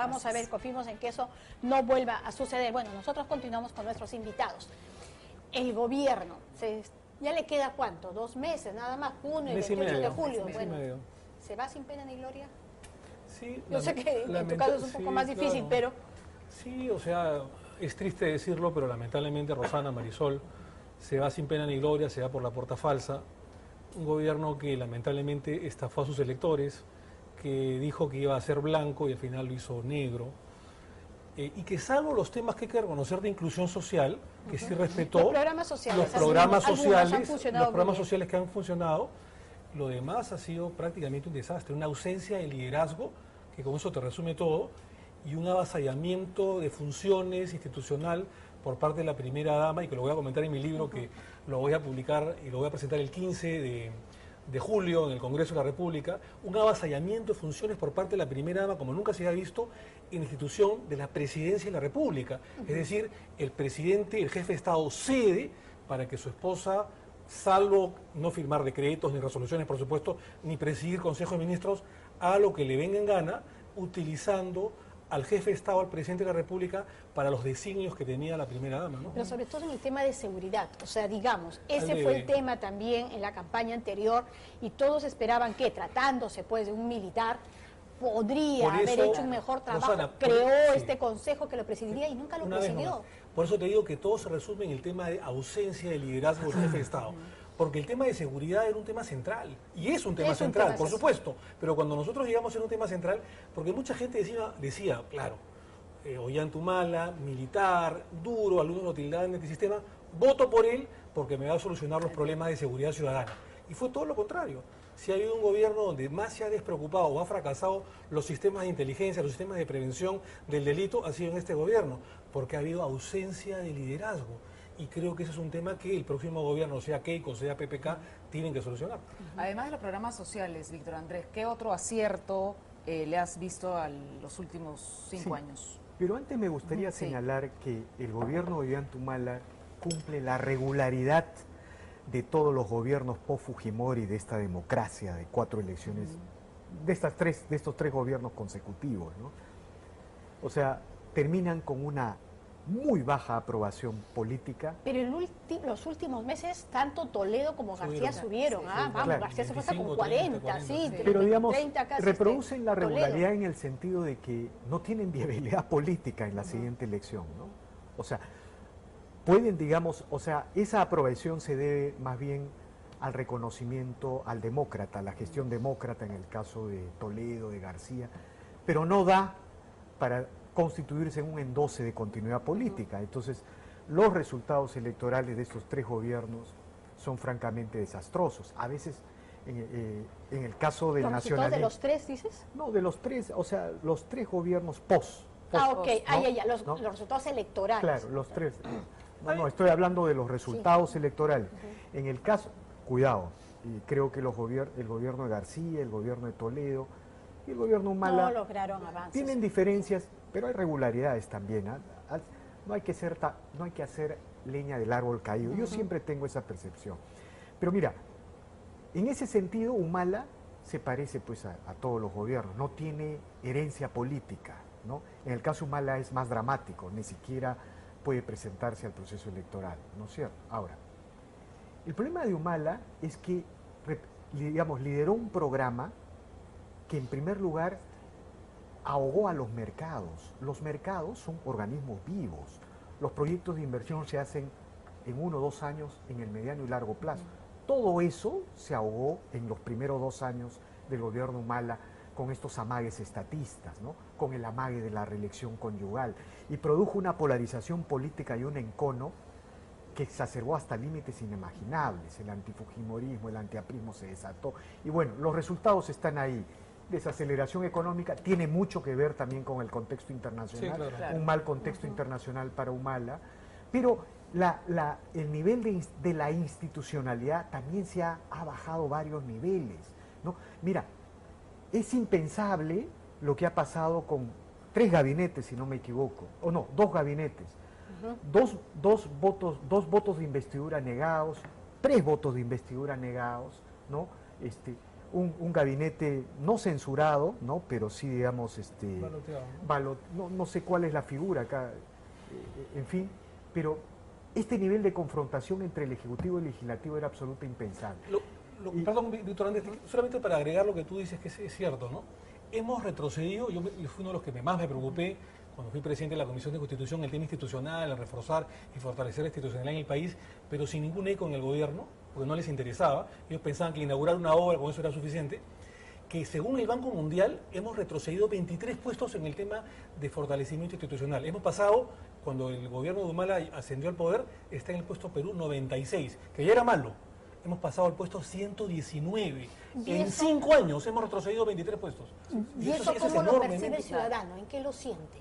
Vamos a ver, confiemos en que eso no vuelva a suceder. Bueno, nosotros continuamos con nuestros invitados. El gobierno, ¿ya le queda cuánto? 2 meses, nada más, junio y 28 de julio. Bueno, ¿se va sin pena ni gloria? Sí. Yo sé que en tu caso es un poco más difícil, pero... Sí, o sea, es triste decirlo, pero lamentablemente Rosana Marisol se va sin pena ni gloria, se va por la puerta falsa. Un gobierno que lamentablemente estafó a sus electores, que dijo que iba a ser blanco y al final lo hizo negro. Y que salvo los temas que hay que reconocer de inclusión social, que sí respetó los programas sociales que han funcionado, lo demás ha sido prácticamente un desastre, una ausencia de liderazgo, que con eso te resume todo, y un avasallamiento de funciones institucional por parte de la primera dama, y que lo voy a comentar en mi libro, que lo voy a publicar y lo voy a presentar el 15 de julio en el Congreso de la República, un avasallamiento de funciones por parte de la primera dama como nunca se había visto en la institución de la Presidencia de la República. Es decir, el presidente, el jefe de Estado cede para que su esposa, salvo no firmar decretos ni resoluciones, por supuesto, ni presidir Consejo de Ministros, haga lo que le venga en gana, utilizando al jefe de Estado, al presidente de la República, para los designios que tenía la primera dama, ¿no? Pero sobre todo en el tema de seguridad, o sea, digamos, ese fue el tema también en la campaña anterior, y todos esperaban que, tratándose pues de un militar, podría haber hecho un mejor trabajo, Rosana, creó este consejo que lo presidiría y nunca lo presidió. Por eso te digo que todo se resume en el tema de ausencia de liderazgo del jefe de Estado. Porque el tema de seguridad era un tema central, y es un tema central, por supuesto, pero cuando nosotros llegamos a un tema central, porque mucha gente decía claro, Ollantumala, militar, duro, algunos lo tildaban de antisistema, voto por él porque me va a solucionar los problemas de seguridad ciudadana. Y fue todo lo contrario. Si ha habido un gobierno donde más se ha despreocupado o ha fracasado los sistemas de inteligencia, los sistemas de prevención del delito, ha sido en este gobierno, porque ha habido ausencia de liderazgo. Y creo que ese es un tema que el próximo gobierno, sea Keiko, sea PPK, tienen que solucionar. Además de los programas sociales, Víctor Andrés, ¿qué otro acierto le has visto a los últimos 5 años? Pero antes me gustaría señalar que el gobierno de Ollantumala cumple la regularidad de todos los gobiernos post-Fujimori de esta democracia de 4 elecciones, de estos tres gobiernos consecutivos, ¿no? O sea, terminan con una muy baja aprobación política. Pero en los últimos meses, tanto Toledo como García subieron. Vamos, claro, García se fue hasta con 40, sí. Pero digamos, reproducen la regularidad en el sentido de que no tienen viabilidad política en la siguiente elección, ¿no? O sea, pueden, digamos, o sea, esa aprobación se debe más bien al reconocimiento al demócrata, a la gestión demócrata en el caso de Toledo, de García, pero no da para constituirse en un endose de continuidad política. Entonces, los resultados electorales de estos 3 gobiernos son francamente desastrosos. A veces, en el caso del nacionalismo... ¿Los resultados de los 3, dices? No, de los 3, o sea, los 3 gobiernos post. Ok, ¿no? Los resultados electorales. Claro, los 3. No, estoy hablando de los resultados electorales. En el caso, cuidado, y creo que el gobierno de García, el gobierno de Toledo y el gobierno de Humala no lograron avances. Tienen diferencias, pero hay regularidades también. No hay que hacer leña del árbol caído. Yo siempre tengo esa percepción. Pero mira, en ese sentido Humala se parece pues a todos los gobiernos, no tiene herencia política, ¿no? En el caso Humala es más dramático, ni siquiera puede presentarse al proceso electoral, ¿no es cierto? Ahora, el problema de Humala es que, digamos, lideró un programa que en primer lugar ahogó a los mercados. Los mercados son organismos vivos. Los proyectos de inversión se hacen en 1 o 2 años, en el mediano y largo plazo. Todo eso se ahogó en los primeros 2 años del gobierno Humala con estos amagues estatistas, ¿no? Con el amague de la reelección conyugal, y produjo una polarización política y un encono que exacerbó hasta límites inimaginables. El antifujimorismo, el antiaprismo se desató, y bueno, los resultados están ahí. Desaceleración económica tiene mucho que ver también con el contexto internacional, un mal contexto internacional para Humala, pero el nivel de la institucionalidad también se ha bajado varios niveles, ¿no? Mira, es impensable lo que ha pasado con 3 gabinetes, si no me equivoco, o no, 2 gabinetes, dos votos de investidura negados, 3 votos de investidura negados, ¿no? un gabinete no censurado, ¿no? Pero sí, digamos, no sé cuál es la figura acá, en fin, pero este nivel de confrontación entre el Ejecutivo y el Legislativo era absolutamente impensable. Perdón, Víctor Andrés, solamente para agregar lo que tú dices, que es cierto, ¿no? Hemos retrocedido, yo fui uno de los que más me preocupé cuando fui presidente de la Comisión de Constitución, el tema institucional, el reforzar y fortalecer la institucionalidad en el país, pero sin ningún eco en el gobierno, porque no les interesaba. Ellos pensaban que inaugurar una obra con eso era suficiente. Que según el Banco Mundial hemos retrocedido 23 puestos en el tema de fortalecimiento institucional. Hemos pasado, cuando el gobierno de Humala ascendió al poder, está en el puesto Perú 96, que ya era malo. Hemos pasado al puesto 119. En 5 años hemos retrocedido 23 puestos. ¿Y eso cómo lo percibe el ciudadano? ¿En qué lo siente?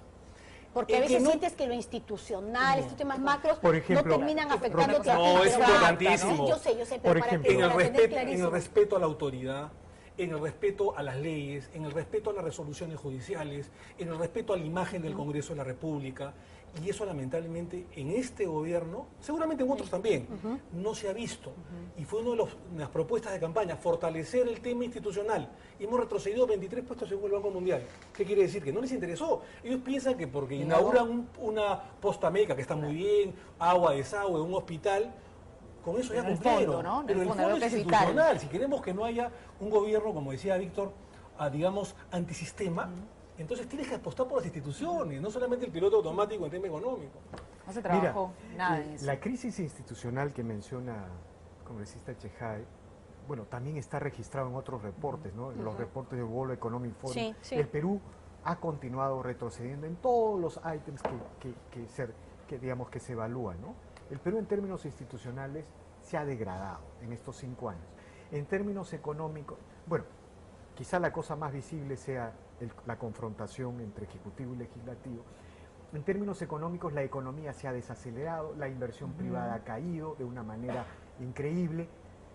Porque a veces sientes que lo institucional, estos temas macros, por ejemplo, no terminan afectándote a ti. No, es importantísimo. Yo sé, por pero ejemplo, en el respeto a la autoridad, en el respeto a las leyes, en el respeto a las resoluciones judiciales, en el respeto a la imagen del Congreso de la República. Y eso lamentablemente en este gobierno, seguramente en otros también, no se ha visto. Y fue una de las propuestas de campaña, fortalecer el tema institucional. Y hemos retrocedido 23 puestos según el Banco Mundial. ¿Qué quiere decir? Que no les interesó. Ellos piensan que porque inauguran una posta médica, que está muy bien, agua, desagüe, un hospital, con eso ya cumplieron. ¿No? Pero el fondo es institucional. Si queremos que no haya un gobierno, como decía Víctor, digamos, antisistema, entonces tienes que apostar por las instituciones, no solamente el piloto automático en tema económico. No se trabajó nada en eso. La crisis institucional que menciona el congresista Chejay, bueno, también está registrado en otros reportes, ¿no? En los reportes del World Economic Forum. Sí, sí. El Perú ha continuado retrocediendo en todos los ítems digamos, que se evalúan, ¿no? El Perú en términos institucionales se ha degradado en estos 5 años. En términos económicos, bueno, quizá la cosa más visible sea la confrontación entre Ejecutivo y Legislativo. En términos económicos, la economía se ha desacelerado, la inversión privada ha caído de una manera increíble.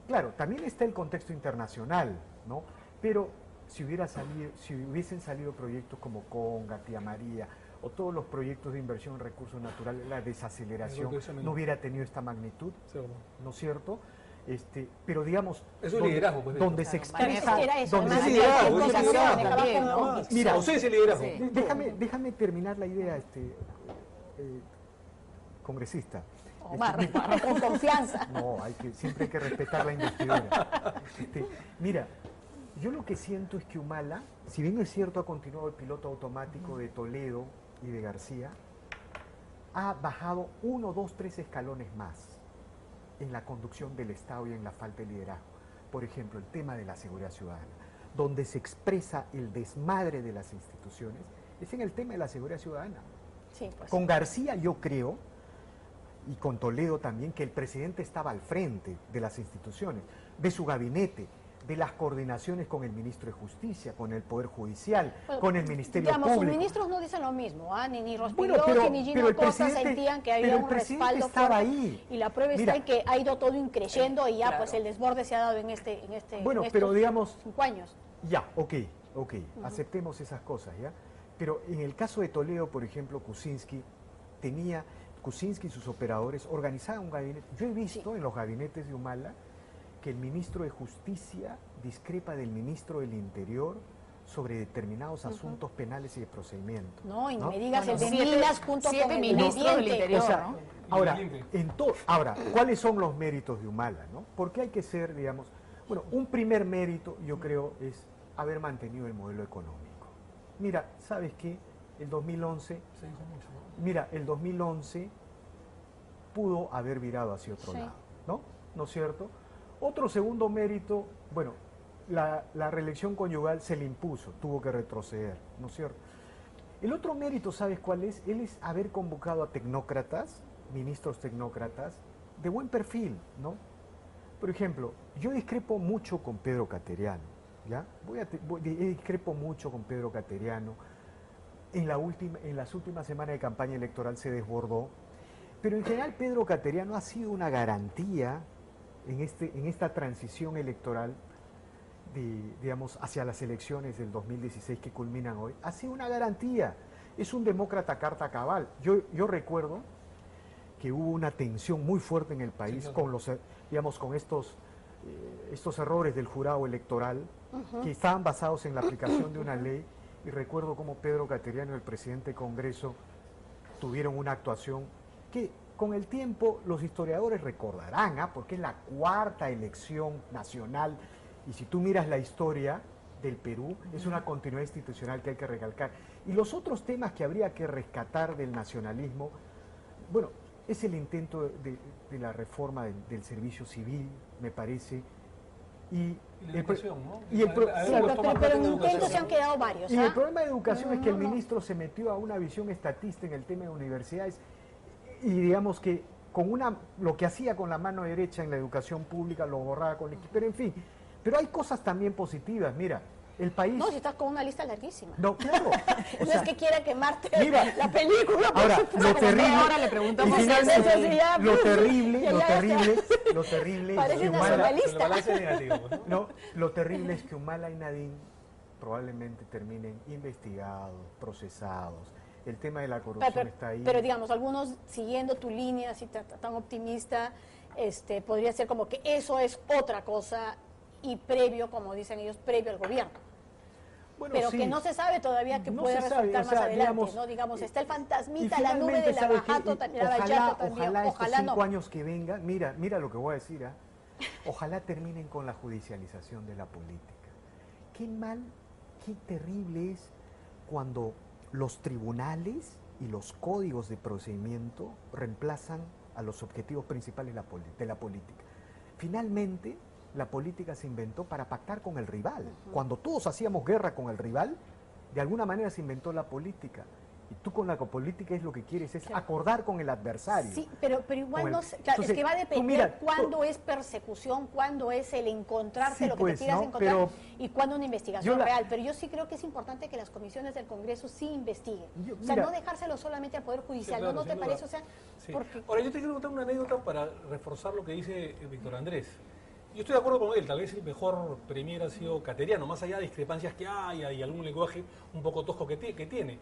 Claro, también está el contexto internacional, ¿no? Pero si hubiesen salido proyectos como Conga, Tía María, o todos los proyectos de inversión en recursos naturales, la desaceleración no hubiera tenido esta magnitud, ¿no es cierto? Pero digamos, eso es liderazgo, pues, donde se expresa, mira, ausencia de liderazgo. Déjame terminar la idea, congresista. Omar, con confianza. No, siempre hay que respetar la investidura. Mira, yo lo que siento es que Humala, si bien es cierto ha continuado el piloto automático de Toledo y de García, ha bajado 1, 2, 3 escalones más en la conducción del Estado y en la falta de liderazgo. Por ejemplo, el tema de la seguridad ciudadana, donde se expresa el desmadre de las instituciones, es en el tema de la seguridad ciudadana. Sí, pues. Con García yo creo, y con Toledo también, que el presidente estaba al frente de las instituciones, de su gabinete, de las coordinaciones con el ministro de Justicia, con el Poder Judicial, con el Ministerio Público. Los ministros no dicen lo mismo, ni Rospigliosi ni Gino pero Costa sentían que había un respaldo fuerte. Ahí. Y la prueba está en que ha ido todo increyendo y ya pues el desborde se ha dado en pero digamos 5 años. Ya, ok, aceptemos esas cosas, ¿ya? Pero en el caso de Toledo, por ejemplo, Kuczynski y sus operadores organizaban un gabinete. Yo he visto en los gabinetes de Humala que el ministro de Justicia discrepa del ministro del Interior sobre determinados asuntos penales y de procedimiento. No, y no me digas el de Milas junto con el ministro del Interior, o sea, ¿no? Ahora, ¿cuáles son los méritos de Humala, no? Porque hay que ser, digamos, bueno, un primer mérito, yo creo, es haber mantenido el modelo económico. Mira, ¿sabes qué? El 2011 pudo haber virado hacia otro lado, ¿no? ¿No es cierto? Otro segundo mérito, bueno, la reelección conyugal se le impuso, tuvo que retroceder, ¿no es cierto? El otro mérito, ¿sabes cuál es? Él es haber convocado a tecnócratas, ministros tecnócratas, de buen perfil, ¿no? Por ejemplo, yo discrepo mucho con Pedro Cateriano, ¿ya? Discrepo mucho con Pedro Cateriano. En las últimas semanas de campaña electoral se desbordó, pero en general Pedro Cateriano ha sido una garantía en esta transición electoral, digamos, hacia las elecciones del 2016 que culminan hoy, ha sido una garantía. Es un demócrata carta cabal. Yo recuerdo que hubo una tensión muy fuerte en el país con estos errores del jurado electoral, que estaban basados en la aplicación de una ley, y recuerdo cómo Pedro Cateriano, el presidente del Congreso, tuvieron una actuación que con el tiempo los historiadores recordarán, porque es la cuarta elección nacional, y si tú miras la historia del Perú, es una continuidad institucional que hay que recalcar. Y los otros temas que habría que rescatar del nacionalismo, bueno, es el intento de la reforma del servicio civil, me parece, y la educación, ¿no? Pero en intentos se han quedado varios. Y el problema de educación es que el ministro se metió a una visión estatista en el tema de universidades, y digamos que lo que hacía con la mano derecha en la educación pública lo borraba con la izquierda, pero en fin, pero hay cosas también positivas, mira. El país... No, si estás con una lista larguísima. No, claro. No es que quiera quemarte la película. Ahora, lo terrible... Ahora le preguntamos... Lo terrible es que Humala... No, lo terrible es que Humala y Nadine probablemente terminen investigados, procesados. El tema de la corrupción está ahí. Pero digamos, algunos siguiendo tu línea así tan optimista, podría ser como que eso es otra cosa y previo, como dicen ellos, previo al gobierno. Bueno, pero sí, que no se sabe todavía que puede resultar más adelante, digamos, ¿no? Digamos, está el fantasmita, la nube de la Bajato, la Bayato también, ojalá estos 5 años que vengan, mira lo que voy a decir, ojalá terminen con la judicialización de la política. Qué mal, qué terrible es cuando los tribunales y los códigos de procedimiento reemplazan a los objetivos principales de la política. Finalmente, la política se inventó para pactar con el rival. Cuando todos hacíamos guerra con el rival, de alguna manera se inventó la política. Y tú con la política es lo que quieres, es acordar con el adversario. Sí, pero igual no sé, claro, entonces, es que va a depender cuándo es persecución, cuándo es el encontrarte lo que te quieras encontrar y cuándo una investigación real. Pero yo sí creo que es importante que las comisiones del Congreso sí investiguen. O sea, no dejárselo solamente al Poder Judicial, claro, ¿no te parece? O sea, porque... Ahora, yo te quiero contar una anécdota para reforzar lo que dice Víctor Andrés. Yo estoy de acuerdo con él, tal vez el mejor premier ha sido Cateriano, más allá de discrepancias que hay y algún lenguaje un poco tosco que tiene.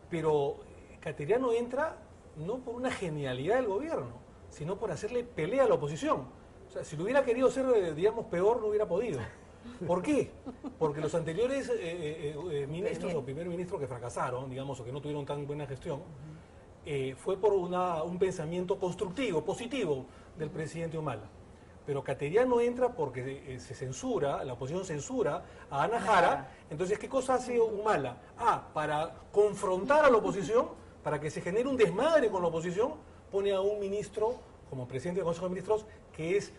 Pero Cateriano entra no por una genialidad del gobierno, sino por hacerle pelea a la oposición. O sea, si lo hubiera querido hacer, digamos, peor, no hubiera podido. ¿Por qué? Porque los anteriores ministros o primer ministros que fracasaron, digamos, o que no tuvieron tan buena gestión, fue por un pensamiento constructivo, positivo del presidente Humala. Pero Cateriano entra porque se censura, la oposición censura a Ana Jara. Entonces, ¿qué cosa hace Humala? Para confrontar a la oposición, para que se genere un desmadre con la oposición, pone a un ministro como presidente del Consejo de Ministros que es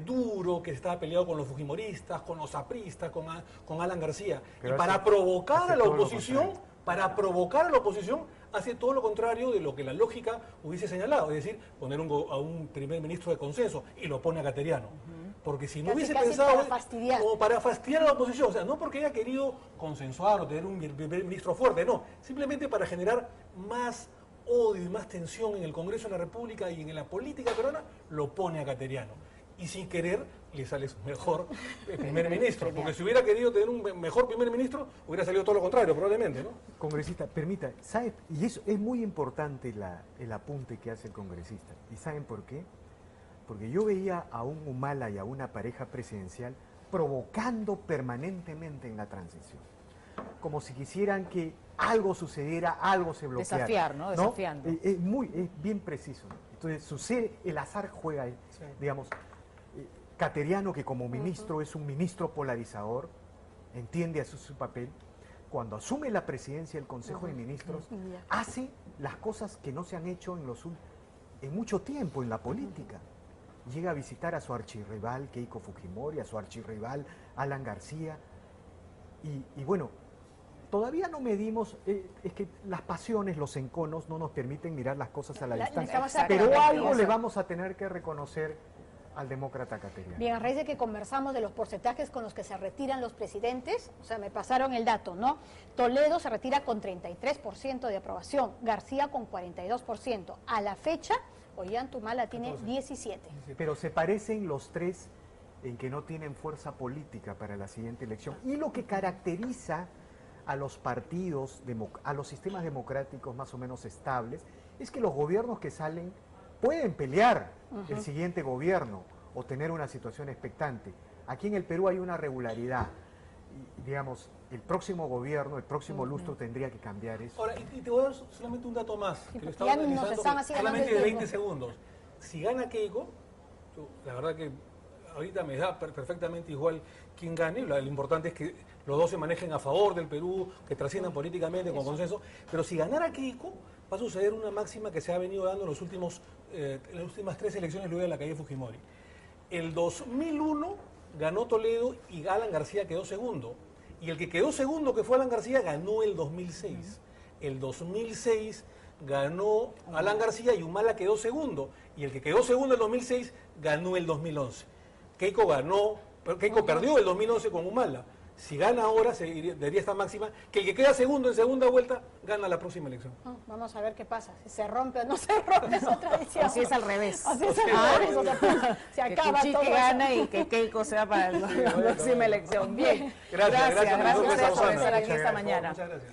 duro, que está peleado con los fujimoristas, con los apristas, con Alan García. Pero y para provocar a la oposición, hace todo lo contrario de lo que la lógica hubiese señalado, es decir, poner a un primer ministro de consenso, y lo pone a Cateriano. Porque si no hubiese pensado como para fastidiar a la oposición, o sea, no porque haya querido consensuar o tener un primer ministro fuerte, no, simplemente para generar más odio y más tensión en el Congreso de la República y en la política peruana, lo pone a Cateriano. Y sin querer le sale su mejor primer ministro, porque si hubiera querido tener un mejor primer ministro, hubiera salido todo lo contrario, probablemente, ¿no? Congresista, permita, ¿sabe? Y eso es muy importante el apunte que hace el congresista. ¿Y saben por qué? Porque yo veía a un Humala y a una pareja presidencial provocando permanentemente en la transición. Como si quisieran que algo sucediera, algo se bloqueara. Desafiar, ¿no? Desafiando. Es bien preciso. Entonces sucede, el azar juega, digamos... Cateriano, que como ministro es un ministro polarizador, entiende su papel, cuando asume la presidencia del Consejo de Ministros, hace las cosas que no se han hecho en mucho tiempo en la política. Llega a visitar a su archirrival Keiko Fujimori, a su archirrival Alan García, y bueno, todavía no medimos, es que las pasiones, los enconos no nos permiten mirar las cosas a la distancia, pero algo le vamos a tener que reconocer al demócrata Cateriano. Bien, a raíz de que conversamos de los porcentajes con los que se retiran los presidentes, o sea, me pasaron el dato, ¿no? Toledo se retira con 33% de aprobación, García con 42%. A la fecha, Ollantumala tiene 17%. Pero se parecen los tres en que no tienen fuerza política para la siguiente elección. Y lo que caracteriza a los partidos, a los sistemas democráticos más o menos estables, es que los gobiernos que salen pueden pelear el siguiente gobierno o tener una situación expectante. Aquí en el Perú hay una regularidad. digamos, el próximo gobierno, el próximo lustro tendría que cambiar eso. Ahora, y te voy a dar solamente un dato más, que lo estaba ya nos analizando están así solamente de ganando el 20 tiempo. segundos. Si gana Keiko, la verdad que ahorita me da perfectamente igual quién gane, lo importante es que los dos se manejen a favor del Perú, que trasciendan políticamente con consenso, pero si ganara Keiko, va a suceder una máxima que se ha venido dando en las últimas 3 elecciones luego de la caída de Fujimori. El 2001 ganó Toledo y Alan García quedó segundo. Y el que quedó segundo, que fue Alan García, ganó el 2006. El 2006 ganó Alan García y Humala quedó segundo. Y el que quedó segundo en el 2006 ganó el 2011. Keiko perdió el 2011 con Humala. Si gana ahora, daría esta máxima, que el que queda segundo en segunda vuelta gana la próxima elección. Vamos a ver qué pasa, si se rompe o no se rompe esa tradición. Así es al revés. Así es al revés, o sea, se acaba que todo Chiqui eso. gana y que Keiko sea para la próxima elección. Bien, Gracias gracias a ustedes por Rosana. estar aquí esta Muchas mañana. gracias.